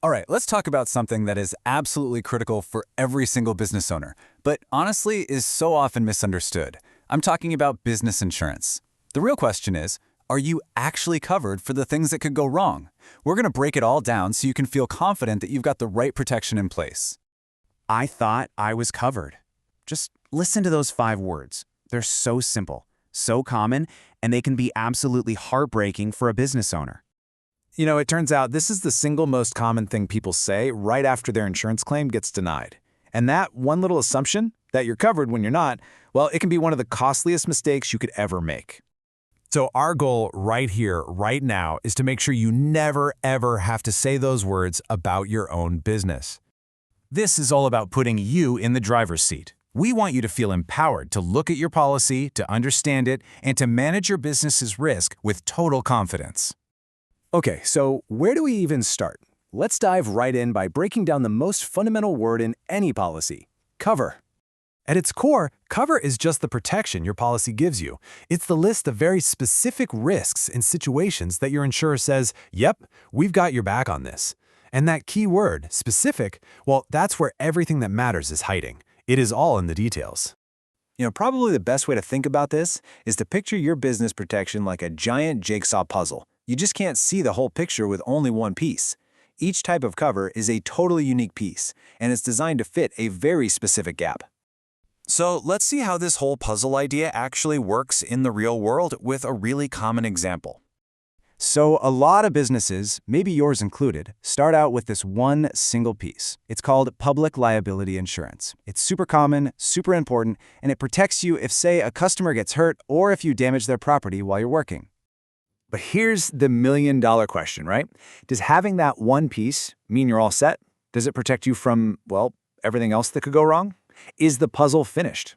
All right, let's talk about something that is absolutely critical for every single business owner, but honestly is so often misunderstood. I'm talking about business insurance. The real question is, are you actually covered for the things that could go wrong? We're going to break it all down so you can feel confident that you've got the right protection in place. I thought I was covered. Just listen to those 5 words. They're so simple, so common, and they can be absolutely heartbreaking for a business owner. It turns out this is the single most common thing people say right after their insurance claim gets denied. And that one little assumption, that you're covered when you're not, well, it can be one of the costliest mistakes you could ever make. So our goal right here, right now, is to make sure you never, ever have to say those words about your own business. This is all about putting you in the driver's seat. We want you to feel empowered to look at your policy, to understand it, and to manage your business's risk with total confidence. Okay, so where do we even start? Let's dive right in by breaking down the most fundamental word in any policy: cover. At its core, cover is just the protection your policy gives you. It's the list of very specific risks and situations that your insurer says, yep, we've got your back on this. And that key word, specific, well, that's where everything that matters is hiding. It is all in the details. Probably the best way to think about this is to picture your business protection like a giant jigsaw puzzle. You just can't see the whole picture with only one piece. Each type of cover is a totally unique piece, and it's designed to fit a very specific gap. So let's see how this whole puzzle idea actually works in the real world with a really common example. So a lot of businesses, maybe yours included, start out with this one single piece. It's called public liability insurance. It's super common, super important, and it protects you if, say, a customer gets hurt or if you damage their property while you're working. But here's the million-dollar question, right? Does having that one piece mean you're all set? Does it protect you from, well, everything else that could go wrong? Is the puzzle finished?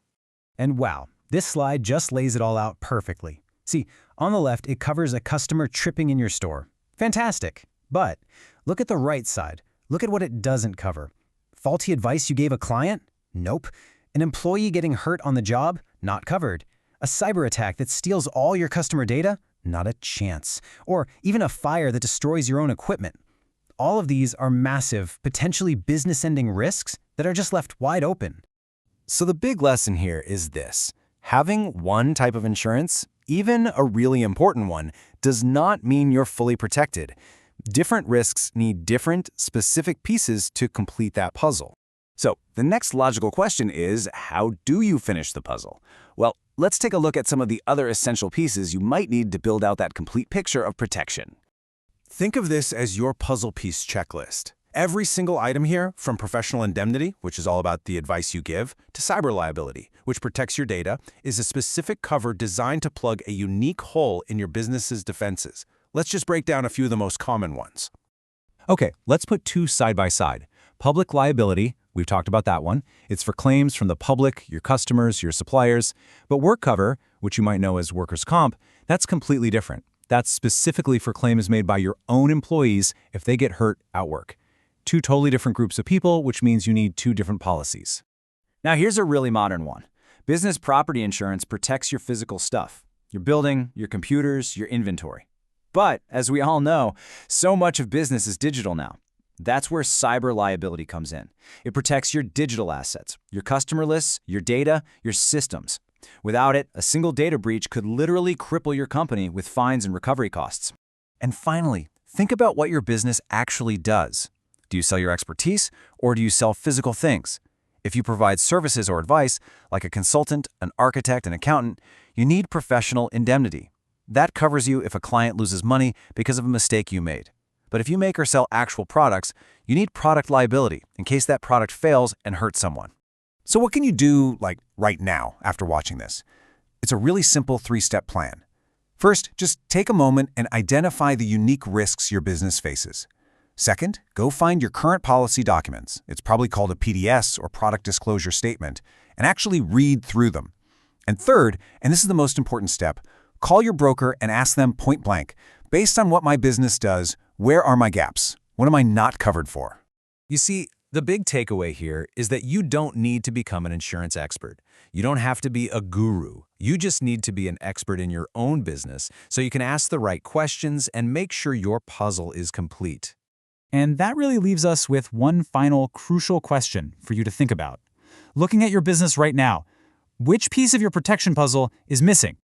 And wow, this slide just lays it all out perfectly. See, on the left, it covers a customer tripping in your store. Fantastic. But look at the right side. Look at what it doesn't cover. Faulty advice you gave a client? Nope. An employee getting hurt on the job? Not covered. A cyber attack that steals all your customer data? Not a chance. Or even a fire that destroys your own equipment. All of these are massive, potentially business-ending risks that are just left wide open. So the big lesson here is this: having one type of insurance, even a really important one, does not mean you're fully protected. Different risks need different, specific pieces to complete that puzzle. So the next logical question is, how do you finish the puzzle? Well, let's take a look at some of the other essential pieces you might need to build out that complete picture of protection. Think of this as your puzzle piece checklist. Every single item here, from professional indemnity, which is all about the advice you give, to cyber liability, which protects your data, is a specific cover designed to plug a unique hole in your business's defenses. Let's just break down a few of the most common ones. Okay, let's put two side by side. Public liability, we've talked about that one. It's for claims from the public, your customers, your suppliers. But work cover, which you might know as workers' comp, that's completely different. That's specifically for claims made by your own employees if they get hurt at work. Two totally different groups of people, which means you need two different policies. Now here's a really modern one. Business property insurance protects your physical stuff, your building, your computers, your inventory. But, as we all know, so much of business is digital now. That's where cyber liability comes in. It protects your digital assets, your customer lists, your data, your systems. Without it, a single data breach could literally cripple your company with fines and recovery costs. And finally, think about what your business actually does. Do you sell your expertise, or do you sell physical things? If you provide services or advice, like a consultant, an architect, an accountant, you need professional indemnity. That covers you if a client loses money because of a mistake you made. But if you make or sell actual products, you need product liability in case that product fails and hurts someone. So what can you do, right now, after watching this? It's a really simple 3-step plan. First, just take a moment and identify the unique risks your business faces. Second, go find your current policy documents. It's probably called a PDS or product disclosure statement, and actually read through them. And third, and this is the most important step, call your broker and ask them point blank, based on what my business does, where are my gaps? What am I not covered for? You see, the big takeaway here is that you don't need to become an insurance expert. You don't have to be a guru. You just need to be an expert in your own business so you can ask the right questions and make sure your puzzle is complete. And that really leaves us with one final crucial question for you to think about. Looking at your business right now, which piece of your protection puzzle is missing?